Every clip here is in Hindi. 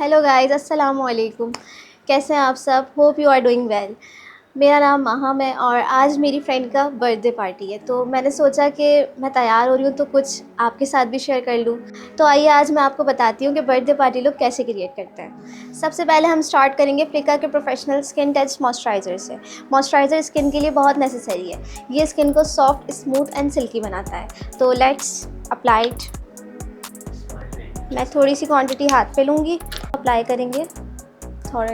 हेलो गाइस, अस्सलाम वालेकुम। कैसे हैं आप सब? Hope you are doing well. मेरा नाम माहम है और आज मेरी फ्रेंड का बर्थडे पार्टी है, तो मैंने सोचा कि मैं तैयार हो रही हूँ तो कुछ आपके साथ भी शेयर कर लूँ। तो आइए आज मैं आपको बताती हूँ कि बर्थडे पार्टी लोग कैसे क्रिएट करते हैं। सबसे पहले हम स्टार्ट करेंगे फ्लिका के प्रोफेशनल स्किन टच मॉइस्चराइज़र से। मॉइस्चराइज़र स्किन के लिए बहुत नेसेसरी है, ये स्किन को सॉफ्ट, स्मूथ एंड सिल्की बनाता है। तो लेट्स अप्लाई इट। मैं थोड़ी सी क्वांटिटी हाथ पे लूँगी, अप्लाई करेंगे थोड़ा।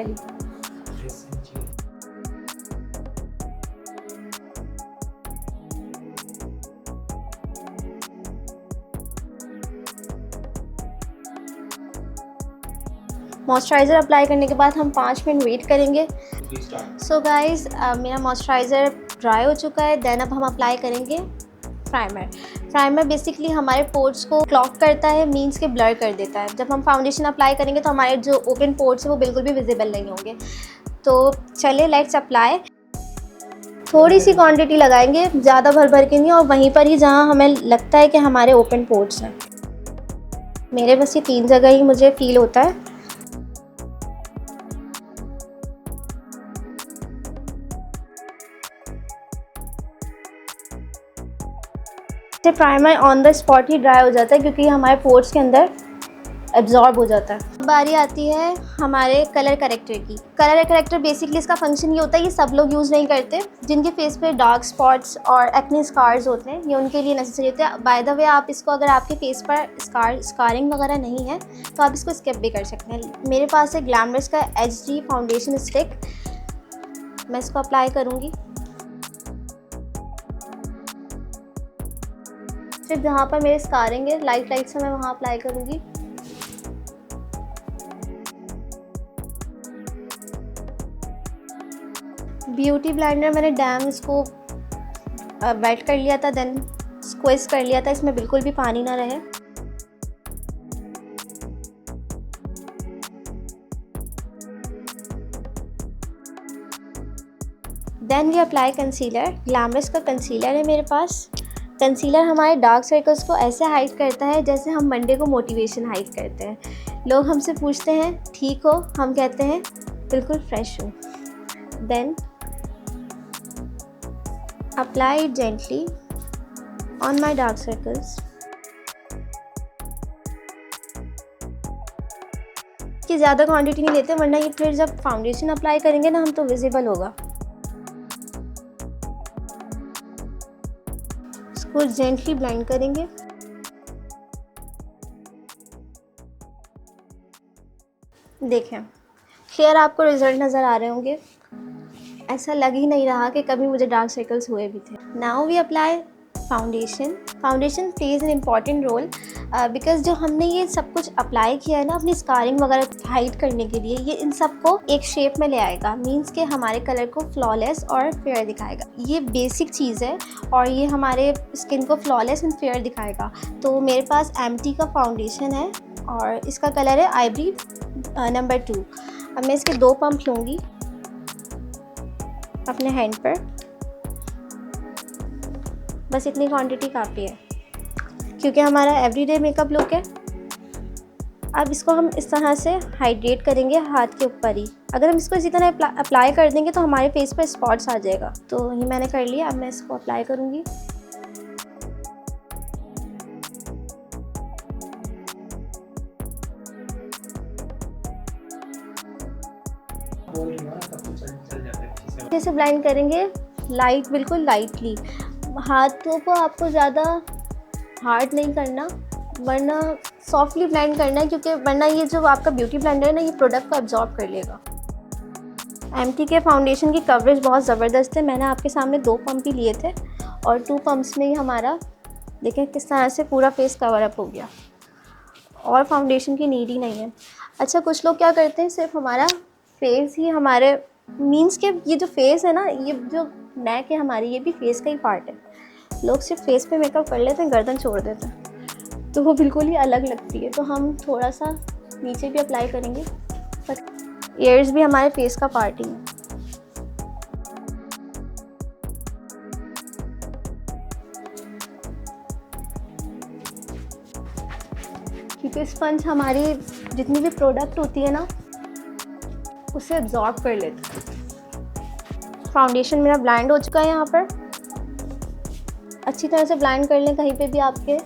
मॉइस्चराइज़र अप्लाई करने के बाद हम 5 मिनट वेट करेंगे। सो गाइज़, मेरा मॉइस्चराइज़र ड्राई हो चुका है। देन अब हम अप्लाई करेंगे प्राइमर। प्राइमर बेसिकली हमारे पोर्स को क्लॉग करता है, मीन्स के ब्लर कर देता है। जब हम फाउंडेशन अप्लाई करेंगे तो हमारे जो ओपन पोर्स है वो बिल्कुल भी विजिबल नहीं होंगे। तो चलिए लेट्स अप्लाई। थोड़ी सी क्वांटिटी लगाएंगे, ज़्यादा भर भर के नहीं, और वहीं पर ही जहाँ हमें लगता है कि हमारे ओपन पोर्स हैं। मेरे बस ये 3 जगह ही मुझे फील होता है। Primer on the spot he dry हो जाता है क्योंकि हमारे पोर्स के अंदर एब्जॉर्ब हो जाता है। बारी आती है हमारे कलर करेक्टर की। कलर करेक्टर बेसिकली इसका फंक्शन ये होता है, ये सब लोग यूज़ नहीं करते। जिनके फेस पे डार्क स्पॉट्स और एक्ने स्कार्स होते हैं, ये उनके लिए नेसेसरी होते हैं। बाय द वे, आप इसको अगर आपके फेस पर स्कारिंग वगैरह नहीं है तो आप इसको स्किप भी कर सकते हैं। मेरे पास है ग्लैमरस का HD फाउंडेशन स्टिक, मैं इसको अप्लाई करूँगी। सिर्फ जहाँ पर मेरे स्कारिंग है लाइट से मैं वहाँ अप्लाई करूँगी। ब्यूटी ब्लेंडर मैंने डैम इसको वेट कर लिया था, देन स्क्विज कर लिया था, इसमें बिल्कुल भी पानी ना रहे। Then we apply concealer. Glamorous का कंसीलर है मेरे पास। कंसीलर हमारे डार्क सर्कल्स को ऐसे हाइड करता है जैसे हम मंडे को मोटिवेशन हाइड करते हैं। लोग हमसे पूछते हैं ठीक हो, हम कहते हैं बिल्कुल फ्रेश हो। Then apply it gently on my dark circles। कि ज़्यादा क्वांटिटी नहीं लेते, वरना ये फिर जब फाउंडेशन अप्लाई करेंगे ना हम तो विजिबल होगा। इसको जेंटली ब्लेंड करेंगे। देखें, क्लियर आपको रिजल्ट नज़र आ रहे होंगे। ऐसा लग ही नहीं रहा कि कभी मुझे डार्क सर्कल्स हुए भी थे। Now we apply foundation. Foundation plays an important role because जो हमने ये सब कुछ अप्लाई किया है ना अपनी स्कारिंग वगैरह हाइड करने के लिए, ये इन सबको एक शेप में ले आएगा, मीन्स के हमारे कलर को फ्लॉलेस और फेयर दिखाएगा। ये बेसिक चीज़ है और ये हमारे स्किन को फ्लॉलेस एंड फेयर दिखाएगा। तो मेरे पास एम्टी का फाउंडेशन है और इसका कलर है आइवरी नंबर 2। अब मैं इसके 2 पंप लूँगी अपने हैंड पर। बस इतनी क्वांटिटी काफ़ी है क्योंकि हमारा एवरीडे मेकअप लुक है। अब इसको हम इस तरह से हाइड्रेट करेंगे हाथ के ऊपर ही। अगर हम इसको इसी तरह अप्लाई कर देंगे तो हमारे फेस पर स्पॉट्स आ जाएगा। तो ये मैंने कर लिया, अब मैं इसको अप्लाई करूँगी। जैसे ब्लेंड करेंगे लाइट, बिल्कुल लाइटली। हाथों को आपको ज़्यादा हार्ड नहीं करना, वरना सॉफ्टली ब्लेंड करना है, क्योंकि वरना ये जो आपका ब्यूटी ब्लेंडर है ना, ये प्रोडक्ट को एब्जॉर्ब कर लेगा। एम्टी के फाउंडेशन की कवरेज बहुत ज़बरदस्त है। मैंने आपके सामने 2 पंप ही लिए थे और 2 पंप्स में ही हमारा देखें किस तरह से पूरा फेस कवर अप हो गया और फाउंडेशन की नीड ही नहीं है। अच्छा, कुछ लोग क्या करते हैं, सिर्फ हमारा फेस ही हमारे मीन्स के ये जो फेस है ना, ये जो नेक है हमारी, ये भी फेस का ही पार्ट है। लोग सिर्फ फेस पे मेकअप कर लेते हैं, गर्दन छोड़ देते हैं, तो वो बिल्कुल ही अलग लगती है। तो हम थोड़ा सा नीचे भी अप्लाई करेंगे, पर ईयर्स भी हमारे फेस का पार्ट ही है। क्योंकि स्पंज हमारी जितनी भी प्रोडक्ट होती है ना उसे एब्जॉर्ब कर लेते हैं। फाउंडेशन मेरा ब्लेंड हो चुका है। यहाँ पर अच्छी तरह से ब्लेंड कर लें, कहीं पे भी आपके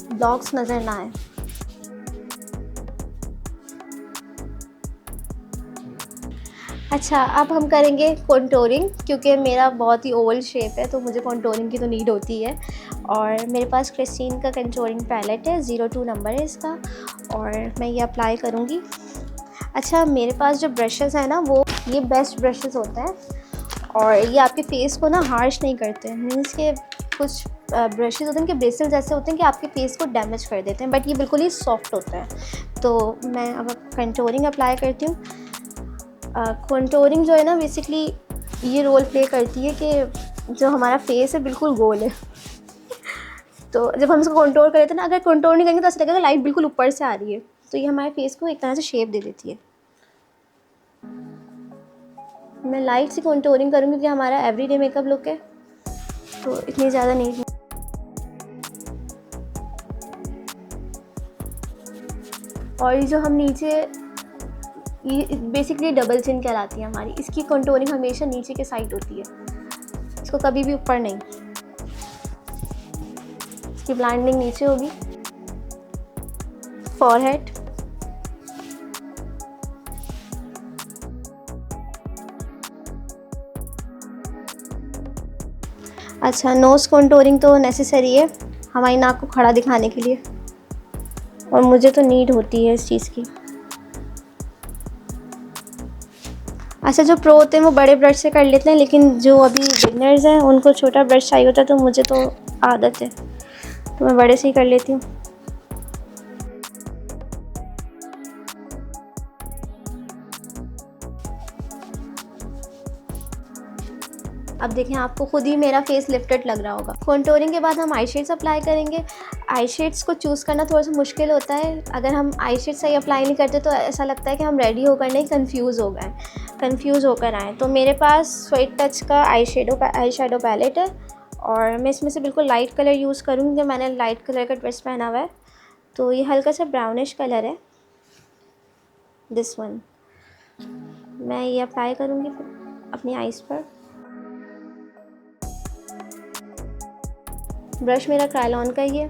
ब्लॉक्स नज़र ना आए। अच्छा, अब हम करेंगे कॉन्टोरिंग, क्योंकि मेरा बहुत ही ओवल शेप है तो मुझे कॉन्टोरिंग की तो नीड होती है। और मेरे पास क्रिस्टीन का कॉन्टोरिंग पैलेट है, 02 नंबर है इसका, और मैं ये अप्लाई करूँगी। अच्छा, मेरे पास जो ब्रशेस हैं ना वो ये बेस्ट ब्रशेस होते हैं और ये आपके फेस को ना हार्श नहीं करते। मीन्स के कुछ ब्रशेस होते हैं कि ब्रिसल्स ऐसे होते हैं कि आपके फेस को डैमेज कर देते हैं, बट ये बिल्कुल ही सॉफ्ट होता है। तो मैं अब कंटूरिंग अप्लाई करती हूँ। कंटूरिंग जो है ना बेसिकली ये रोल प्ले करती है कि जो हमारा फेस है बिल्कुल गोल है तो जब हम इसको कंटूर करते हैं ना, अगर कंटूर नहीं करेंगे तो ऐसा लगेगा लाइट बिल्कुल ऊपर से आ रही है, तो ये हमारे फेस को एक तरह से शेप दे देती है। मैं लाइट सी कंटूरिंग करूँगी क्योंकि हमारा एवरीडे मेकअप लुक है, तो इतनी ज़्यादा नहीं। और ये जो हम नीचे, ये बेसिकली डबल चिन कहलाती है हमारी, इसकी कंटूरिंग हमेशा नीचे के साइड होती है, इसको कभी भी ऊपर नहीं। इसकी ब्लेंडिंग नीचे होगी। फॉरहेड, अच्छा नोज कंटूरिंग तो नेसेसरी है हमारी नाक को खड़ा दिखाने के लिए, और मुझे तो नीड होती है इस चीज़ की। अच्छा, जो प्रो होते हैं वो बड़े ब्रश से कर लेते हैं, लेकिन जो अभी बिगनर्स हैं उनको छोटा ब्रश चाहिए होता है, तो मुझे तो आदत है तो मैं बड़े से ही कर लेती हूँ। अब देखें, आपको खुद ही मेरा फेस लिफ्टेड लग रहा होगा। कंटूरिंग के बाद हम आई शेड्स अप्लाई करेंगे। आई शेड्स को चूज़ करना थोड़ा सा मुश्किल होता है, अगर हम आई शेड सही अप्लाई नहीं करते तो ऐसा लगता है कि हम रेडी होकर नहीं कंफ्यूज होकर आए। तो मेरे पास स्वीट टच का आई शेडो पैलेट है और मैं इसमें से बिल्कुल लाइट कलर यूज़ करूँगी क्योंकि मैंने लाइट कलर का ड्रेस पहना हुआ है। तो ये हल्का सा ब्राउनिश कलर है, दिस वन। मैं ये अप्लाई करूँगी अपनी आईज़ पर। ब्रश मेरा क्रायलॉन का ही है।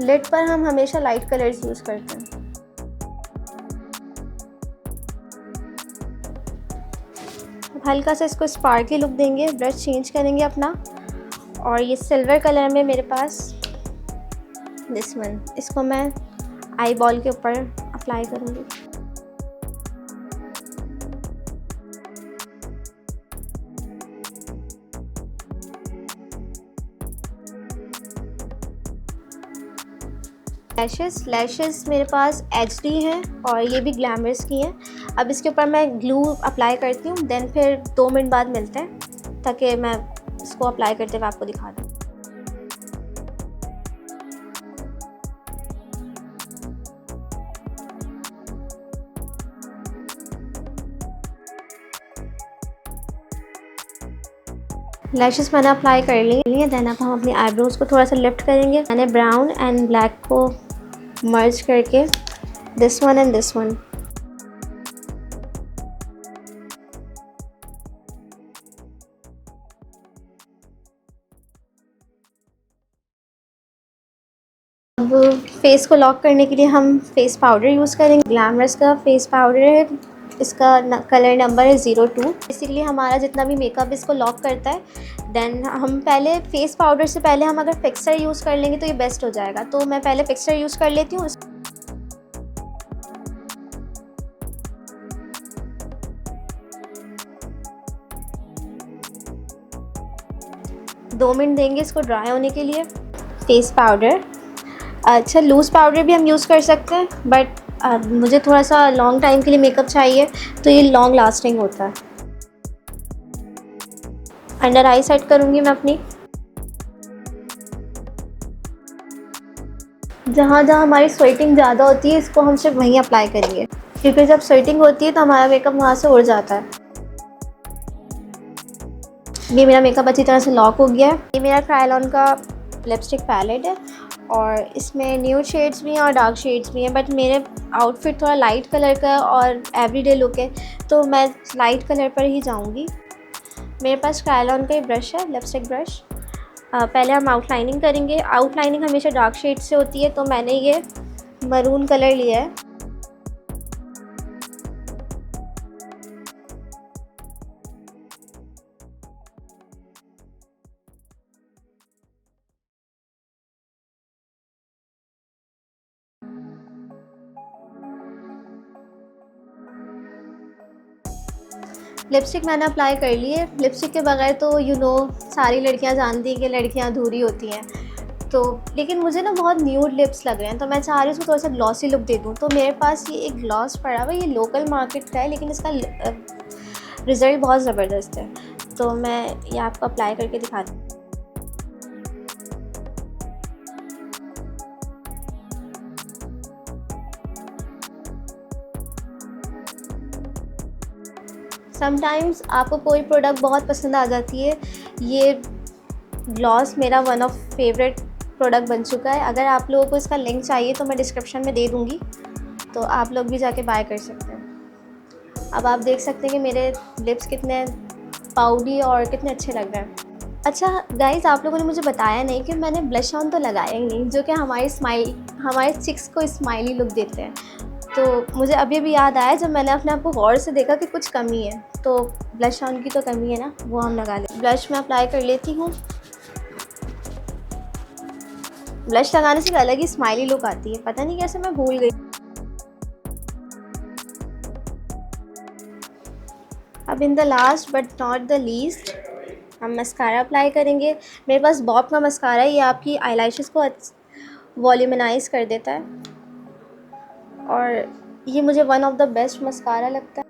लिड पर हम हमेशा लाइट कलर्स यूज़ करते हैं। हल्का सा इसको स्पार्कली लुक देंगे, ब्रश चेंज करेंगे अपना, और ये सिल्वर कलर में मेरे पास दिस वन, इसको मैं आई बॉल के ऊपर अप्लाई करूँगी। लैशेस मेरे पास HD हैं और ये भी ग्लैमरस की हैं। अब इसके ऊपर मैं ग्लू अप्लाई करती हूँ, देन फिर 2 मिनट बाद मिलते हैं ताकि मैं इसको अप्लाई करते हुए आपको दिखा दूँ। लैशेस मैंने अप्लाई कर ली है। देन अब हम अपनी आईब्रोज को थोड़ा सा लिफ्ट करेंगे। मैंने ब्राउन एंड ब्लैक को मर्ज करके this one and this one. अब फेस को लॉक करने के लिए हम फेस पाउडर यूज़ करेंगे। ग्लैमरस का फेस पाउडर है, इसका कलर नंबर है 02। बेसिकली हमारा जितना भी मेकअप इसको लॉक करता है। देन हम पहले फेस पाउडर से पहले हम अगर फिक्सर यूज़ कर लेंगे तो ये बेस्ट हो जाएगा, तो मैं पहले फिक्सर यूज़ कर लेती हूँ। दो मिनट देंगे इसको ड्राई होने के लिए। फेस पाउडर, अच्छा लूज़ पाउडर भी हम यूज़ कर सकते हैं, बट मुझे थोड़ा सा लॉन्ग टाइम के लिए मेकअप चाहिए तो ये लॉन्ग लास्टिंग होता है। अंडर आई सेट करूँगी मैं अपनी। जहाँ जहाँ हमारी स्वेटिंग ज़्यादा होती है इसको हम सिर्फ वहीं अप्लाई करेंगे, क्योंकि जब स्वेटिंग होती है तो हमारा मेकअप वहाँ से उड़ जाता है। ये मेरा मेकअप अच्छी तरह से लॉक हो गया है। ये मेरा क्रायलॉन का लिपस्टिक पैलेट है और इसमें न्यूड शेड्स भी हैं और डार्क शेड्स भी हैं, बट मेरे आउटफिट थोड़ा लाइट कलर का है और एवरीडे लुक है तो मैं लाइट कलर पर ही जाऊंगी। मेरे पास क्रायोन का ही ब्रश है, लिपस्टिक ब्रश। पहले हम आउटलाइनिंग करेंगे। आउटलाइनिंग हमेशा डार्क शेड से होती है तो मैंने ये मरून कलर लिया है। लिपस्टिक मैंने अप्लाई कर ली है। लिपस्टिक के बगैर तो सारी लड़कियां जानती हैं कि लड़कियां अधूरी होती हैं, तो लेकिन मुझे ना बहुत न्यूड लिप्स लग रहे हैं तो मैं चाह रही हूँ उसको थोड़ा सा ग्लॉसी लुक दे दूँ। तो मेरे पास ये एक ग्लॉस पड़ा हुआ है, ये लोकल मार्केट का है लेकिन इसका रिज़ल्ट बहुत ज़बरदस्त है, तो मैं ये आपको अप्लाई करके दिखाती हूँ। समटाइम्स आपको कोई प्रोडक्ट बहुत पसंद आ जाती है। ये ग्लॉस मेरा वन ऑफ फेवरेट प्रोडक्ट बन चुका है। अगर आप लोगों को इसका लिंक चाहिए तो मैं डिस्क्रिप्शन में दे दूँगी, तो आप लोग भी जाके बाय कर सकते हैं। अब आप देख सकते हैं कि मेरे लिप्स कितने पाउडरी और कितने अच्छे लग रहे हैं। अच्छा गाइस, आप लोगों ने मुझे बताया नहीं कि मैंने ब्लश ऑन तो लगाया ही नहीं, जो कि हमारे चिक्स को स्माइली लुक देते हैं। तो मुझे अभी भी याद आया जब मैंने अपने आप को गौर से देखा कि कुछ कमी है, तो ब्लश ऑन की तो कमी है ना, वो हम लगा लें। ब्लश मैं अप्लाई कर लेती हूँ। ब्लश लगाने से अलग ही स्माइली लुक आती है, पता नहीं कैसे मैं भूल गई। अब in the last but not the least हम मस्कारा अप्लाई करेंगे। मेरे पास बॉब का मस्कारा है, ये आपकी आईलैशेस को वॉल्यूमनाइज कर देता है और ये मुझे one of the best mascara लगता है।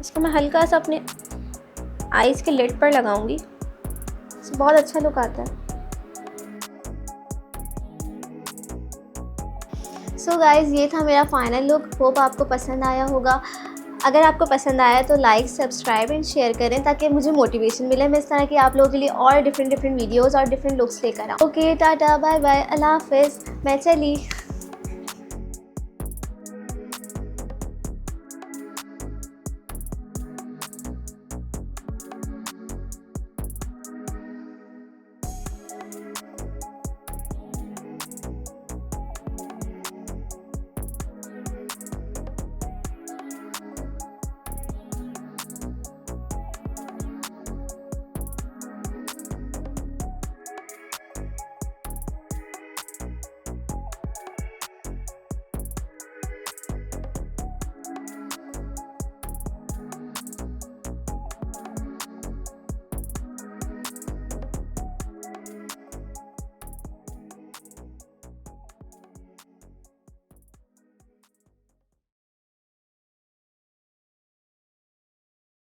इसको मैं हल्का सा अपने आईज़ के लिड पर लगाऊंगी, इससे बहुत अच्छा लुक आता है। सो गाइज़, ये था मेरा फाइनल लुक। होप आपको पसंद आया होगा। अगर आपको पसंद आया तो लाइक, सब्सक्राइब एंड शेयर करें ताकि मुझे मोटिवेशन मिले मैं इस तरह की आप लोगों के लिए और डिफरेंट वीडियोस और डिफरेंट लुक्स लेकर आऊँ। ओके, टाटा, बाय बाय, अल्लाह हाफिज़, मैं चली।